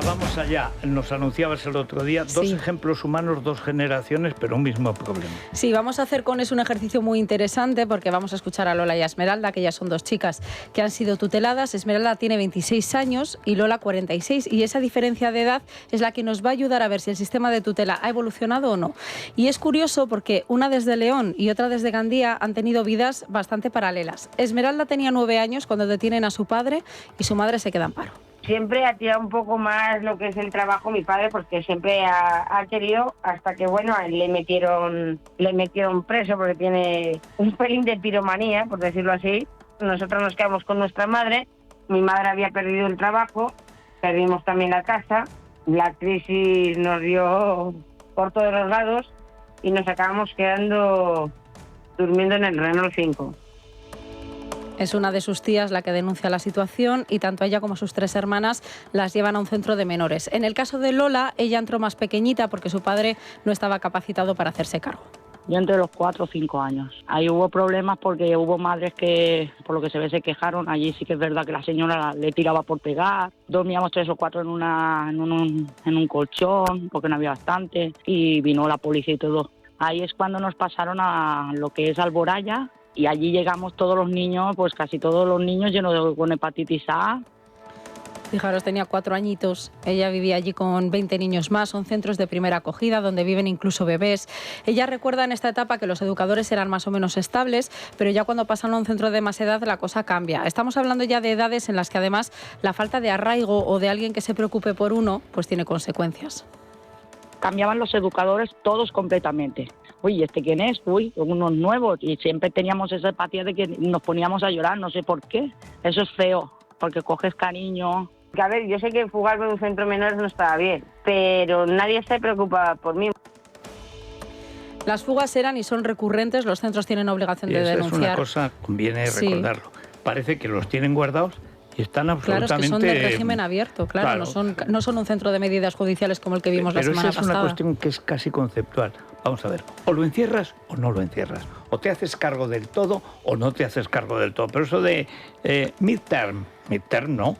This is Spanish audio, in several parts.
vamos allá. Nos anunciabas el otro día dos ejemplos humanos, dos generaciones, pero un mismo problema. Sí, vamos a hacer con eso un ejercicio muy interesante porque vamos a escuchar a Lola y a Esmeralda, que ya son dos chicas que han sido tuteladas. Esmeralda tiene 26 años y Lola 46, y esa diferencia de edad es la que nos va a ayudar a ver si el sistema de tutela ha evolucionado o no. Y es curioso porque una desde León y otra desde Gandía han tenido vidas bastante paralelas. Esmeralda tenía 9 años cuando detienen a su padre y su madre se queda en paro. Siempre ha tirado un poco más lo que es el trabajo mi padre, porque siempre ha querido, hasta que bueno, a él le metieron preso porque tiene un pelín de piromanía, por decirlo así. Nosotros nos quedamos con nuestra madre, mi madre había perdido el trabajo, perdimos también la casa, la crisis nos dio por todos los lados y nos acabamos quedando durmiendo en el Renault 5. Es una de sus tías la que denuncia la situación y tanto ella como sus 3 hermanas las llevan a un centro de menores. En el caso de Lola, ella entró más pequeñita porque su padre no estaba capacitado para hacerse cargo. Yo entre los 4 o 5 años. Ahí hubo problemas porque hubo madres que, por lo que se ve, se quejaron. Allí sí que es verdad que la señora le tiraba por pegar. Dormíamos 3 o 4 en un colchón porque no había bastante y vino la policía y todo. Ahí es cuando nos pasaron a lo que es Alboraya. Y allí llegamos todos los niños, pues casi todos los niños llenos con hepatitis A. Fijaros, tenía 4 añitos, ella vivía allí con 20 niños más, son centros de primera acogida donde viven incluso bebés. Ella recuerda en esta etapa que los educadores eran más o menos estables, pero ya cuando pasan a un centro de más edad la cosa cambia. Estamos hablando ya de edades en las que además la falta de arraigo o de alguien que se preocupe por uno, pues tiene consecuencias. Cambiaban los educadores todos completamente. Uy, ¿este quién es? Uy, unos nuevos. Y siempre teníamos esa empatía de que nos poníamos a llorar, no sé por qué. Eso es feo, porque coges cariño. A ver, yo sé que fugarme en un centro de menores no estaba bien, pero nadie se preocupaba por mí. Las fugas eran y son recurrentes, los centros tienen obligación de denunciar. Es una cosa, conviene recordarlo. Parece que los tienen guardados y están absolutamente... Claro, es que son del régimen abierto, claro. No son un centro de medidas judiciales como el que vimos la semana pasada. Pero esa es una cuestión que es casi conceptual. Vamos a ver, o lo encierras o no lo encierras. O te haces cargo del todo o no te haces cargo del todo. Pero eso de midterm no.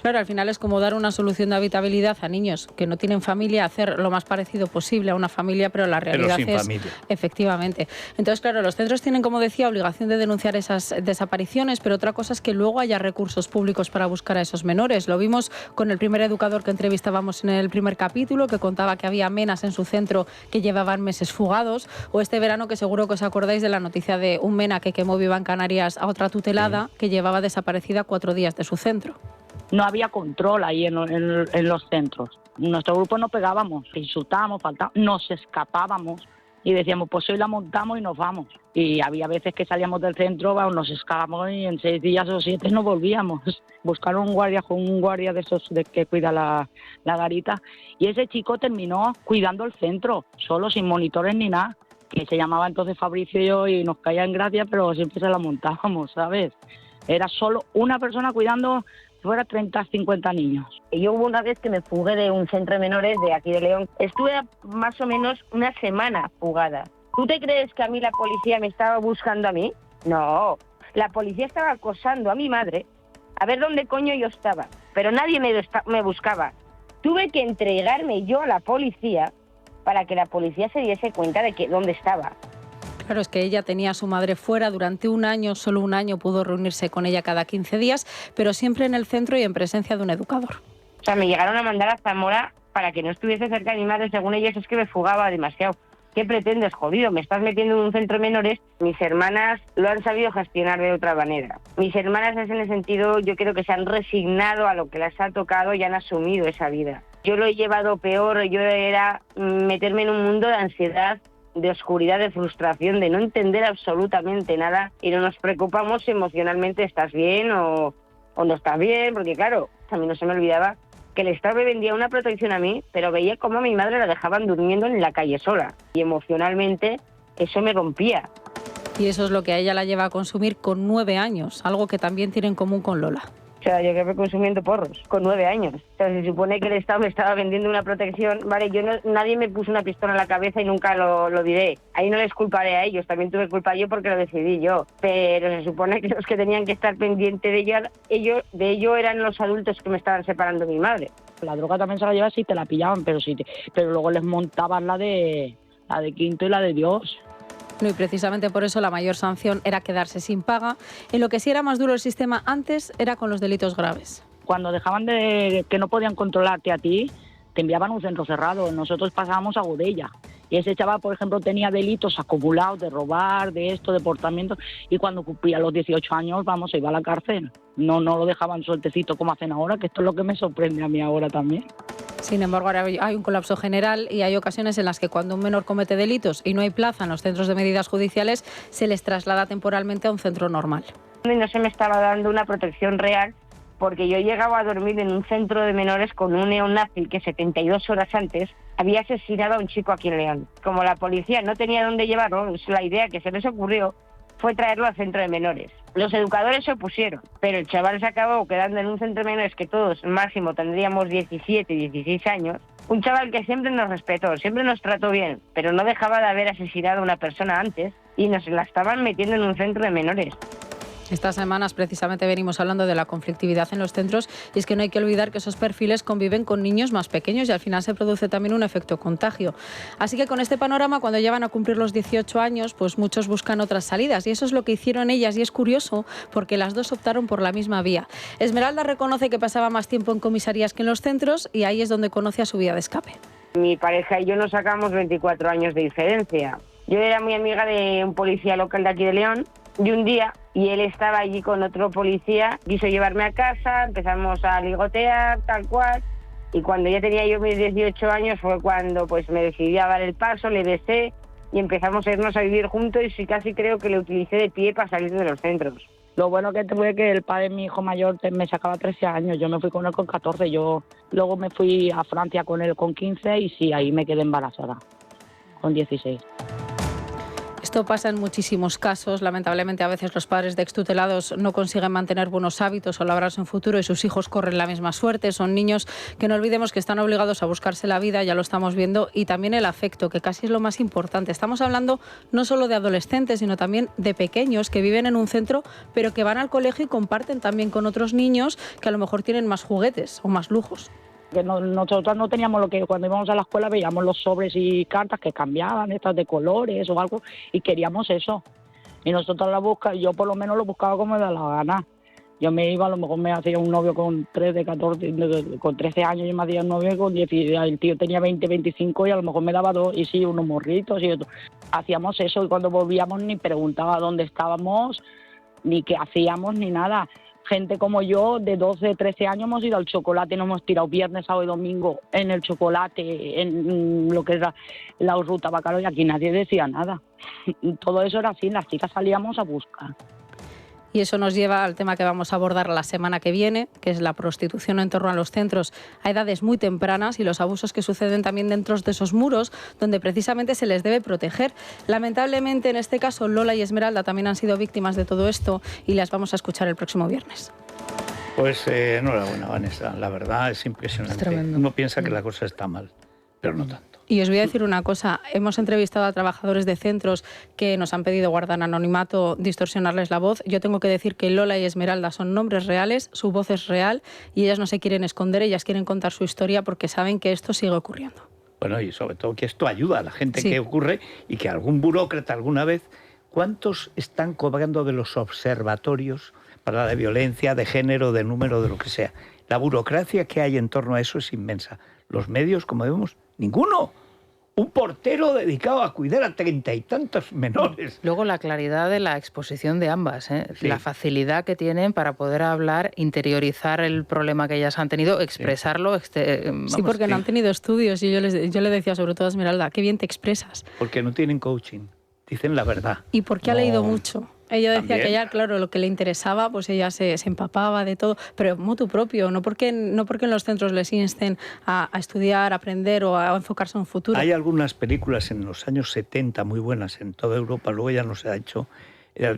Claro, al final es como dar una solución de habitabilidad a niños que no tienen familia, hacer lo más parecido posible a una familia, pero la realidad sin familia. Efectivamente. Entonces, claro, los centros tienen, como decía, obligación de denunciar esas desapariciones, pero otra cosa es que luego haya recursos públicos para buscar a esos menores. Lo vimos con el primer educador que entrevistábamos en el primer capítulo, que contaba que había menas en su centro que llevaban meses fugados, o este verano que seguro que os acordáis de la noticia de un mena que quemó viva en Canarias a otra tutelada que llevaba desaparecida 4 días de su centro. No había control ahí en los centros. Nuestro grupo no pegábamos, insultábamos, faltábamos, nos escapábamos y decíamos, pues hoy la montamos y nos vamos. Y había veces que salíamos del centro, nos escapábamos y en 6 días o 7 no volvíamos. Buscaron un guardia de esos de que cuida la garita. Y ese chico terminó cuidando el centro, solo, sin monitores ni nada. Que se llamaba entonces Fabricio y yo y nos caía en gracia, pero siempre se la montábamos, ¿sabes? Era solo una persona cuidando... fuera 30, 50 niños. Yo hubo una vez que me fugué de un centro de menores de aquí de León. Estuve más o menos una semana fugada. ¿Tú te crees que a mí la policía me estaba buscando a mí? No, la policía estaba acosando a mi madre a ver dónde coño yo estaba, pero nadie me buscaba. Tuve que entregarme yo a la policía para que la policía se diese cuenta de que dónde estaba. Claro, es que ella tenía a su madre fuera durante un año, solo un año pudo reunirse con ella cada 15 días, pero siempre en el centro y en presencia de un educador. O sea, me llegaron a mandar a Zamora para que no estuviese cerca de mi madre, según ellos es que me fugaba demasiado. ¿Qué pretendes, jodido? Me estás metiendo en un centro de menores. Mis hermanas lo han sabido gestionar de otra manera. Mis hermanas en ese sentido yo creo que se han resignado a lo que les ha tocado y han asumido esa vida. Yo lo he llevado peor, yo era meterme en un mundo de ansiedad, de oscuridad, de frustración, de no entender absolutamente nada y no nos preocupamos si emocionalmente estás bien o no estás bien, porque claro, a mí no se me olvidaba que el Estado me vendía una protección a mí, pero veía cómo a mi madre la dejaban durmiendo en la calle sola y emocionalmente eso me rompía. Y eso es lo que a ella la lleva a consumir con 9 años, algo que también tiene en común con Lola. sea, yo acabé consumiendo porros con 9 años. O sea, se supone que el Estado me estaba vendiendo una protección. Vale, nadie me puso una pistola en la cabeza y nunca lo diré. Ahí no les culparé a ellos, también tuve culpa yo porque lo decidí yo. Pero se supone que los que tenían que estar pendientes de ello eran los adultos que me estaban separando de mi madre. La droga también se la llevas si te la pillaban, pero luego les montaban la de quinto y la de Dios. No, y precisamente por eso la mayor sanción era quedarse sin paga. En lo que sí era más duro el sistema antes era con los delitos graves. Cuando dejaban que no podían controlarte a ti, te enviaban a un centro cerrado. Nosotros pasábamos a Godella. Y ese chaval, por ejemplo, tenía delitos acumulados de robar, de esto, de portamiento. Y cuando cumplía los 18 años, se iba a la cárcel. No lo dejaban sueltecito como hacen ahora, que esto es lo que me sorprende a mí ahora también. Sin embargo, ahora hay un colapso general y hay ocasiones en las que cuando un menor comete delitos y no hay plaza en los centros de medidas judiciales, se les traslada temporalmente a un centro normal. Y no se me estaba dando una protección real, porque yo llegaba a dormir en un centro de menores con un neonazi que 72 horas antes había asesinado a un chico aquí en León. Como la policía no tenía dónde llevarlo, la idea que se les ocurrió fue traerlo al centro de menores. Los educadores se opusieron, pero el chaval se acabó quedando en un centro de menores que todos máximo tendríamos 17, 16 años. Un chaval que siempre nos respetó, siempre nos trató bien, pero no dejaba de haber asesinado a una persona antes y nos la estaban metiendo en un centro de menores. Estas semanas precisamente venimos hablando de la conflictividad en los centros y es que no hay que olvidar que esos perfiles conviven con niños más pequeños y al final se produce también un efecto contagio. Así que con este panorama, cuando llevan a cumplir los 18 años, pues muchos buscan otras salidas y eso es lo que hicieron ellas y es curioso porque las dos optaron por la misma vía. Esmeralda reconoce que pasaba más tiempo en comisarías que en los centros y ahí es donde conoce a su vía de escape. Mi pareja y yo nos sacamos 24 años de diferencia. Yo era muy amiga de un policía local de aquí de León de un día y él estaba allí con otro policía, quiso llevarme a casa, empezamos a ligotear, tal cual, y cuando ya tenía yo mis 18 años fue cuando pues me decidí a dar el paso, le besé y empezamos a irnos a vivir juntos y sí, casi creo que le utilicé de pie para salir de los centros. Lo bueno que fue que el padre de mi hijo mayor me sacaba 13 años, yo me fui con él con 14, yo luego me fui a Francia con él con 15 y sí, ahí me quedé embarazada, con 16. Esto pasa en muchísimos casos. Lamentablemente, a veces los padres de extutelados no consiguen mantener buenos hábitos o labrarse en futuro y sus hijos corren la misma suerte. Son niños que no olvidemos que están obligados a buscarse la vida, ya lo estamos viendo, y también el afecto, que casi es lo más importante. Estamos hablando no solo de adolescentes, sino también de pequeños que viven en un centro, pero que van al colegio y comparten también con otros niños que a lo mejor tienen más juguetes o más lujos. Que nosotros no teníamos lo que cuando íbamos a la escuela veíamos los sobres y cartas que cambiaban, estas de colores o algo, y queríamos eso. Y nosotros yo por lo menos lo buscaba como me da la gana. Yo me iba, a lo mejor me hacía un novio con 13 años, yo me hacía un novio con 10, el tío tenía 20, 25 y a lo mejor me daba 2, y sí, unos morritos y otro. Hacíamos eso y cuando volvíamos ni preguntaba dónde estábamos, ni qué hacíamos, ni nada. Gente como yo, de 12, 13 años, hemos ido al chocolate, nos hemos tirado viernes, sábado y domingo en el chocolate, en lo que es la ruta Bacalao, y aquí nadie decía nada. Todo eso era así, las chicas salíamos a buscar. Y eso nos lleva al tema que vamos a abordar la semana que viene, que es la prostitución en torno a los centros a edades muy tempranas y los abusos que suceden también dentro de esos muros, donde precisamente se les debe proteger. Lamentablemente, en este caso, Lola y Esmeralda también han sido víctimas de todo esto y las vamos a escuchar el próximo viernes. Pues enhorabuena, Vanessa. La verdad es impresionante. Uno piensa que la cosa está mal, pero no tanto. Y os voy a decir una cosa, hemos entrevistado a trabajadores de centros que nos han pedido guardar anonimato, distorsionarles la voz. Yo tengo que decir que Lola y Esmeralda son nombres reales, su voz es real y ellas no se quieren esconder, ellas quieren contar su historia porque saben que esto sigue ocurriendo. Bueno, y sobre todo que esto ayuda a la gente que ocurre y que algún burócrata alguna vez... ¿Cuántos están cobrando de los observatorios para la violencia de género, de número, de lo que sea? La burocracia que hay en torno a eso es inmensa. Los medios, como vemos, ninguno. Un portero dedicado a cuidar a 30 y tantos menores. Luego la claridad de la exposición de ambas, ¿eh? Sí. La facilidad que tienen para poder hablar, interiorizar el problema que ellas han tenido, expresarlo. Sí, porque no han tenido estudios y yo le decía sobre todo a Esmeralda, qué bien te expresas. Porque no tienen coaching, dicen la verdad. Y porque ha leído mucho. Ella decía ¿También? que ella, claro, lo que le interesaba, pues ella se empapaba de todo, pero motu propio, no porque en los centros les insten a estudiar, a aprender o a enfocarse en un futuro. Hay algunas películas en los años 70 muy buenas en toda Europa, luego ya no se ha hecho,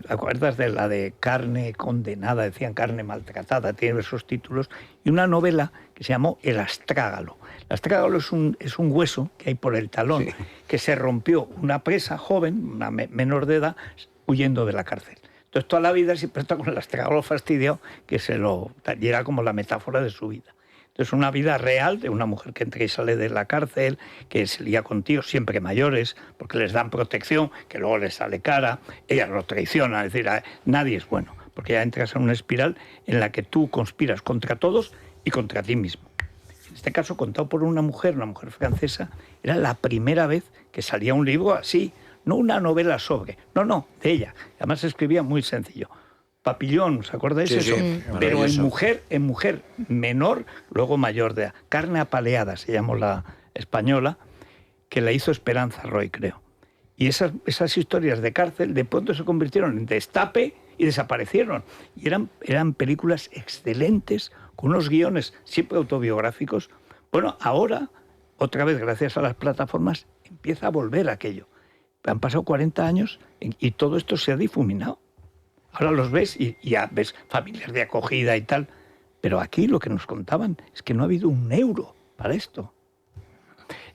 ¿Acuerdas de la de Carne condenada? Decían Carne maltratada, tiene esos títulos. Y una novela que se llamó El astrágalo. El astrágalo es un hueso que hay por el talón, sí, que se rompió una presa joven, una menor de edad, huyendo de la cárcel. Entonces toda la vida siempre está con el astrágalo fastidiado, que y era como la metáfora de su vida. Es una vida real de una mujer que entra y sale de la cárcel, que se lía con tíos siempre mayores, porque les dan protección, que luego les sale cara, ellas lo traicionan, es decir, nadie es bueno, porque ya entras en una espiral en la que tú conspiras contra todos y contra ti mismo. En este caso, contado por una mujer francesa, era la primera vez que salía un libro así, no una novela sobre, no, de ella. Además escribía muy sencillo. Papillón, ¿os acordáis eso? Sí, pero en mujer menor, luego mayor de edad. Carne apaleada se llamó la española, que la hizo Esperanza Roy, creo. Y esas historias de cárcel de pronto se convirtieron en destape y desaparecieron. Y eran películas excelentes, con unos guiones siempre autobiográficos. Bueno, ahora, otra vez, gracias a las plataformas, empieza a volver aquello. Han pasado 40 años y todo esto se ha difuminado. Ahora los ves y ya ves familias de acogida y tal. Pero aquí lo que nos contaban es que no ha habido un euro para esto.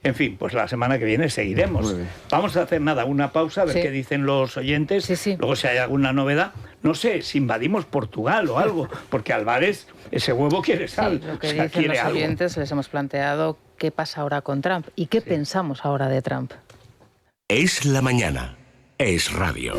En fin, pues la semana que viene seguiremos. Vamos a hacer una pausa, a ver qué dicen los oyentes. Sí. Luego si hay alguna novedad. No sé, si invadimos Portugal o algo, porque Álvarez, ese huevo quiere sal. Sí, lo que dicen los oyentes, les hemos planteado qué pasa ahora con Trump y qué pensamos ahora de Trump. Es la mañana. Es radio.